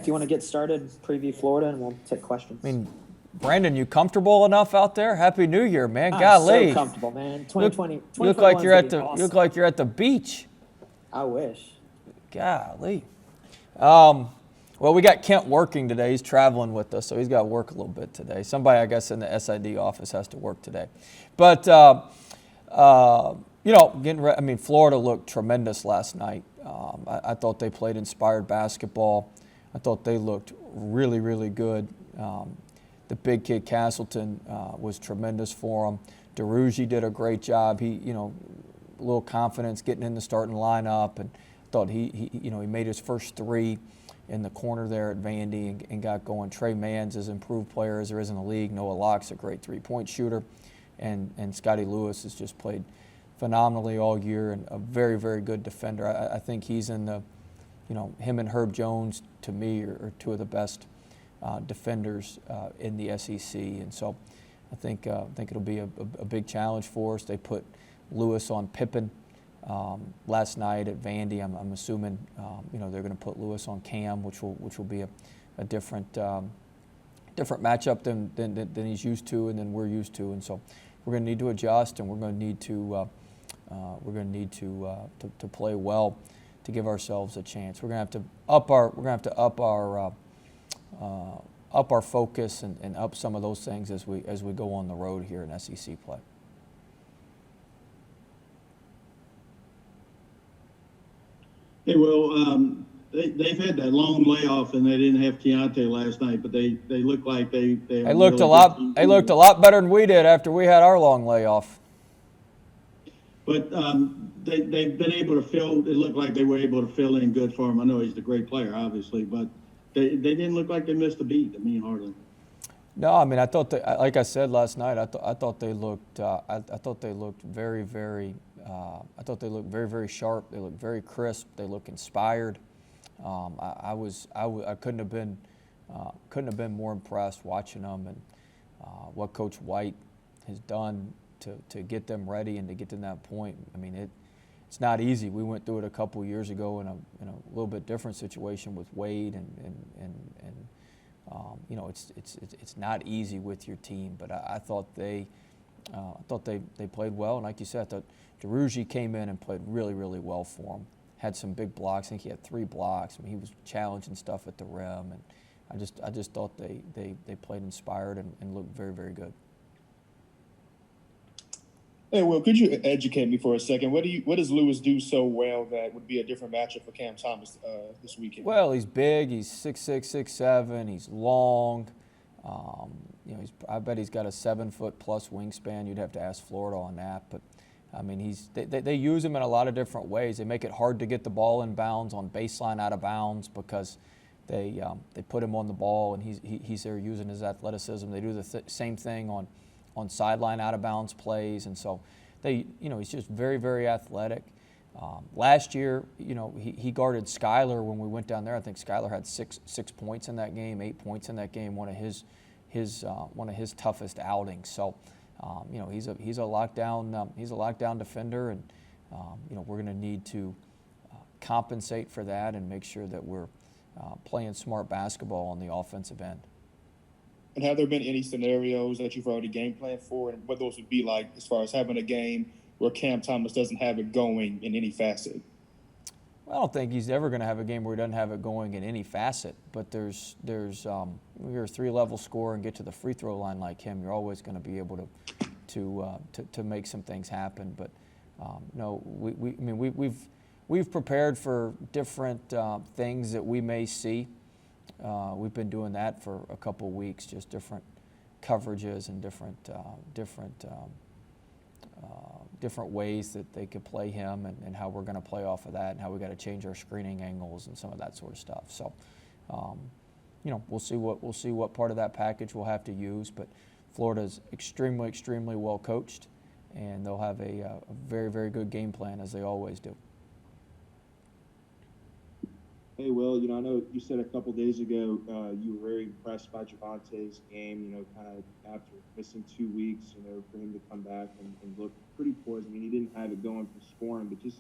if you want to get started, preview Florida, and we'll take questions. I mean, Brandon, you comfortable enough out there? Happy New Year, man. I'm Golly. so comfortable, man. 2020. You look like you're at the awesome. you look like you're at the beach. I wish. Golly. Well, we got Kent working today. He's traveling with us, so he's got to work a little bit today. Somebody, I guess, in the SID office has to work today. But Florida looked tremendous last night. I thought they played inspired basketball. I thought they looked really, really good. The big kid Castleton was tremendous for him. DeRougie did a great job. He, a little confidence getting in the starting lineup, and thought he made his first three in the corner there at Vandy and got going. Trey Mann's as improved player as there is in the league. Noah Locke's a great three-point shooter, and Scotty Lewis has just played phenomenally all year and a very, very good defender. I think he's in the, him and Herb Jones to me are two of the best defenders in the SEC, and so I think it'll be a big challenge for us. They put Lewis on Pippen last night at Vandy. I'm assuming they're going to put Lewis on Cam, which will be a different matchup than he's used to and than we're used to, and so we're going to need to adjust, and we're going to need to play well to give ourselves a chance. We're going to have to up our focus and up some of those things as we go on the road here in SEC play. Hey, Will, they've had that long layoff and they didn't have Keontae last night, but they look like they looked a lot better than we did after we had our long layoff. But they've been able to fill. It looked like they were able to fill in good for him. I know he's a great player, obviously, but they didn't look like they missed a beat. I mean, hardly. No, I mean, I thought like I said last night, I thought they looked very, very. I thought they looked very, very sharp. They looked very crisp. They look inspired. I couldn't have been more impressed watching them and what Coach White has done to get them ready and to get to that point. I mean, it's not easy. We went through it a couple years ago in a little bit different situation with Wade and it's not easy with your team. But I thought they played well, and like you said, I thought DeRougie came in and played really, really well for him. Had some big blocks. I think he had 3 blocks. I mean, he was challenging stuff at the rim, and I just thought they played inspired and looked very, very good. Hey, Will, could you educate me for a second? What does Lewis do so well that would be a different matchup for Cam Thomas this weekend? Well, he's big. He's 6'6", 6'7". He's long. I bet he's got a 7-foot plus wingspan. You'd have to ask Florida on that, but I mean, they use him in a lot of different ways. They make it hard to get the ball in bounds on baseline out of bounds because they put him on the ball and he's there using his athleticism. They do the same thing on sideline out of bounds plays, and so he's just very, very athletic. Last year, he guarded Skyler when we went down there. I think Skyler had six points in that game, 8 points in that game. One of his toughest outings. So, he's a lockdown defender, and we're going to need to compensate for that and make sure that we're playing smart basketball on the offensive end. And have there been any scenarios that you've already game planned for, and what those would be like as far as having a game where Cam Thomas doesn't have it going in any facet? I don't think he's ever going to have a game where he doesn't have it going in any facet. But when you're a 3-level scorer and get to the free throw line like him, you're always going to be able to make some things happen. But no, we've prepared for different things that we may see. We've been doing that for a couple of weeks, just different coverages and different ways that they could play him and how we're going to play off of that and how we got to change our screening angles and some of that sort of stuff. So, we'll see what part of that package we'll have to use. But Florida's extremely, extremely well coached, and they'll have a very, very good game plan as they always do. Hey, Will, I know you said a couple days ago you were very impressed by Javante's game, kind of after missing 2 weeks, for him to come back and look pretty poised. I mean, he didn't have it going for scoring, but just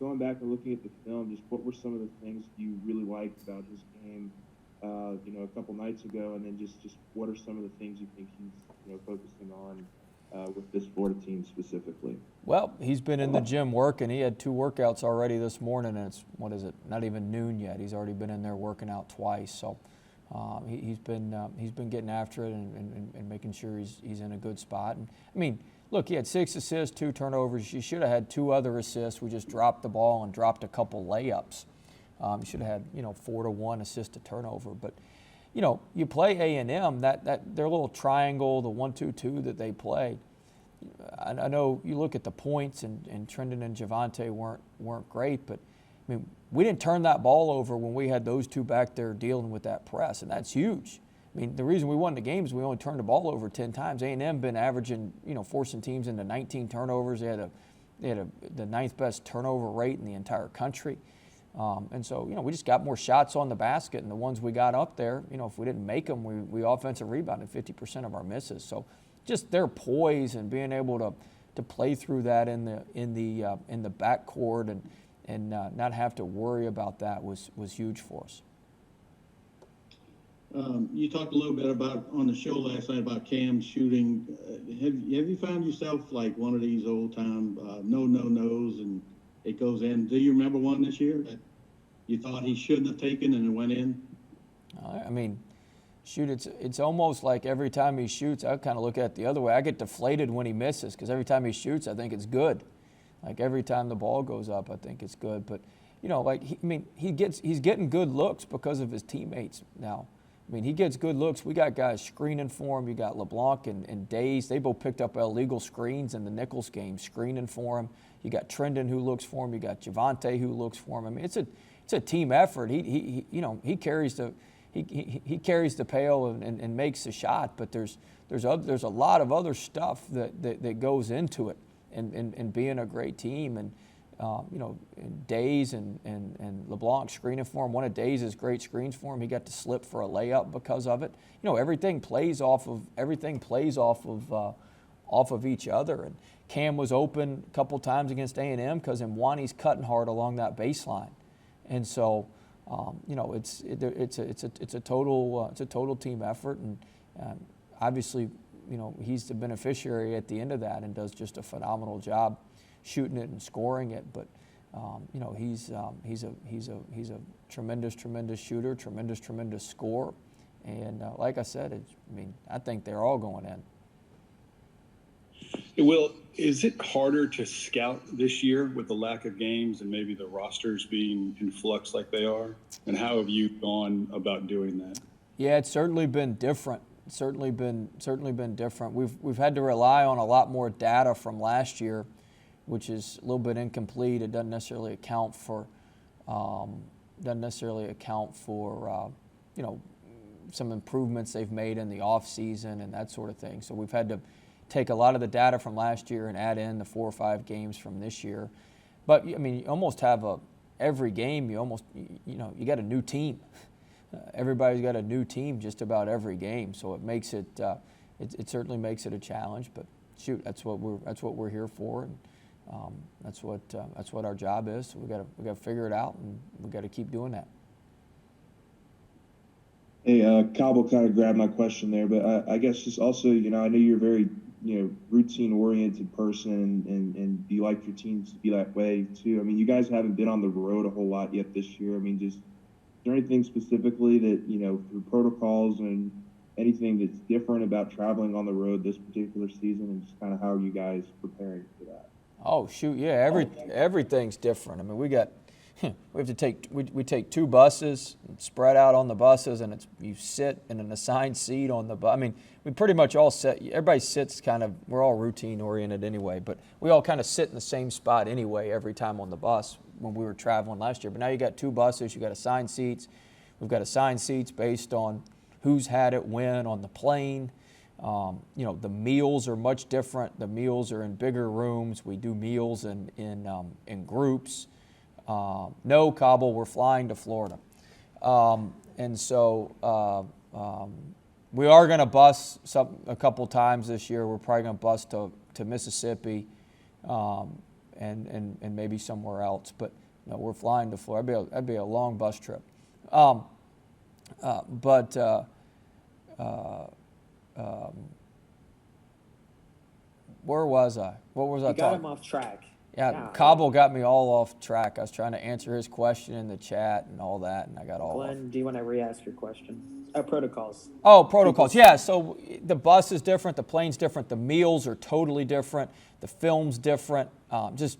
going back and looking at the film, just what were some of the things you really liked about his game a couple nights ago, and then just what are some of the things you think he's focusing on with this Florida team specifically? Well, he's been in the gym working. He had 2 workouts already this morning, and it's, not even noon yet. He's already been in there working out twice. So he's been getting after it and making sure he's in a good spot. And I mean, look, he had 6 assists, 2 turnovers. He should have had 2 other assists. We just dropped the ball and dropped a couple layups. He should have had 4 to 1 assist to turnover. But you play A&M, that their little triangle, the 1-2-2 that they played. I know you look at the points, and Trendon and Javante weren't great, but I mean, we didn't turn that ball over when we had those 2 back there dealing with that press, and that's huge. I mean, the reason we won the game is we only turned the ball over 10 times. A&M been averaging, forcing teams into 19 turnovers. They had the 9th best turnover rate in the entire country. And so, we just got more shots on the basket, and the ones we got up there, if we didn't make them, we offensive rebounded 50% of our misses. So just their poise and being able to play through that in the backcourt and not have to worry about that was huge for us. You talked a little bit about on the show last night about Cam shooting. Have you found yourself like one of these old time no's and it goes in? Do you remember one this year that you thought he shouldn't have taken and it went in? I mean, shoot, it's almost like every time he shoots, I kind of look at it the other way. I get deflated when he misses because every time he shoots, I think it's good. Like every time the ball goes up, I think it's good. But he's getting good looks because of his teammates now. I mean, he gets good looks. We got guys screening for him. You got LeBlanc and Days. They both picked up illegal screens in the Nichols game, screening for him. You got Trendon who looks for him. You got Javante who looks for him. I mean, it's a team effort. He carries the pail and makes the shot. But there's a lot of other stuff that goes into it and being a great team. And Days and LeBlanc screening for him. One of Days' great screens for him. He got to slip for a layup because of it. Everything plays off of each other. And Cam was open a couple times against A&M because Mwani's cutting hard along that baseline. And so, it's a total team effort. And obviously, he's the beneficiary at the end of that and does just a phenomenal job shooting it and scoring it, but he's a tremendous shooter, tremendous scorer, and like I said, I think they're all going in. Will, is it harder to scout this year with the lack of games and maybe the rosters being in flux like they are? And how have you gone about doing that? Yeah, it's certainly been different. Certainly been different. We've had to rely on a lot more data from last year, which is a little bit incomplete. It doesn't necessarily account for, some improvements they've made in the off season and that sort of thing. So we've had to take a lot of the data from last year and add in the 4 or 5 games from this year. But you almost have every game. You got a new team. Everybody's got a new team just about every game. So it makes it it certainly makes it a challenge. But shoot, that's what we're here for. And, that's what our job is. So we got to figure it out, and we got to keep doing that. Hey, Cobble kind of grabbed my question there, but I guess just also, I know you're a very, routine-oriented person, and you like your teams to be that way too. I mean, you guys haven't been on the road a whole lot yet this year. I mean, is there anything specifically that through protocols and anything that's different about traveling on the road this particular season, and just kind of how are you guys preparing for that? Oh shoot, yeah, everything's different. I mean, we take 2 buses, and spread out on the buses, and you sit in an assigned seat on the bus. I mean, we pretty much all sit. Everybody sits we're all routine oriented anyway, but we all kind of sit in the same spot anyway every time on the bus when we were traveling last year. But now you got 2 buses, you got assigned seats. We've got assigned seats based on who's had it when on the plane. The meals are much different. The meals are in bigger rooms. We do meals in groups. No, Cobble, we're flying to Florida. And so we are going to bus a couple times this year. We're probably going to bus to Mississippi and maybe somewhere else. But we're flying to Florida. That'd be a long bus trip. Where was I? What was I You got talking? him off track. Yeah, Yeah. Cobble got me all off track. I was trying to answer his question in the chat and all that, and I got all off. Glenn, do you want to re-ask your question? Protocols. Oh, protocols. Yeah, so the bus is different, the plane's different, the meals are totally different, the film's different.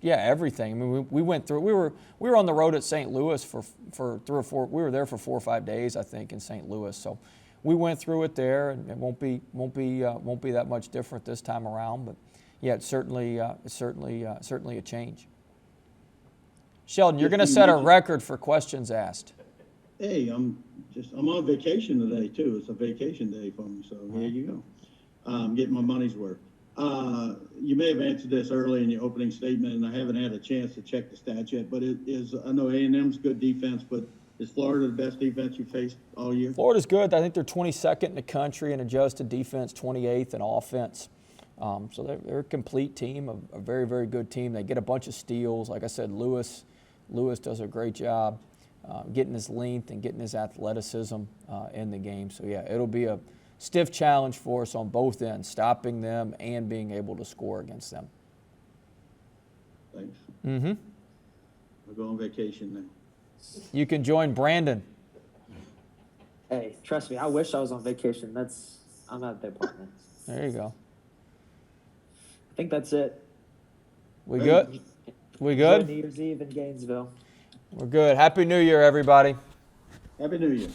Everything. I mean, we went through. We were on the road at St. Louis for 3 or 4. We were there for 4 or 5 days, I think, in St. Louis. So we went through it there, and it won't be that much different this time around. But yeah, it's certainly a change. Sheldon, you're going to set a record for questions asked. Hey, I'm on vacation today too. It's a vacation day for me, so here you go. I'm getting my money's worth. You may have answered this early in your opening statement, and I haven't had a chance to check the stats yet. But I know A&M's good defense, but is Florida the best defense you faced all year? Florida's good. I think they're 22nd in the country in adjusted defense, 28th in offense. So they're a complete team, a very, very good team. They get a bunch of steals. Like I said, Lewis does a great job getting his length and getting his athleticism in the game. So, yeah, it'll be a stiff challenge for us on both ends, stopping them and being able to score against them. Thanks. Mm-hmm. I'll go on vacation now. You can join Brandon. Hey, trust me, I wish I was on vacation. I'm not their partner. There you go. I think that's it. We good? We Enjoy good? New Year's Eve in Gainesville. We're good. Happy New Year, everybody. Happy New Year.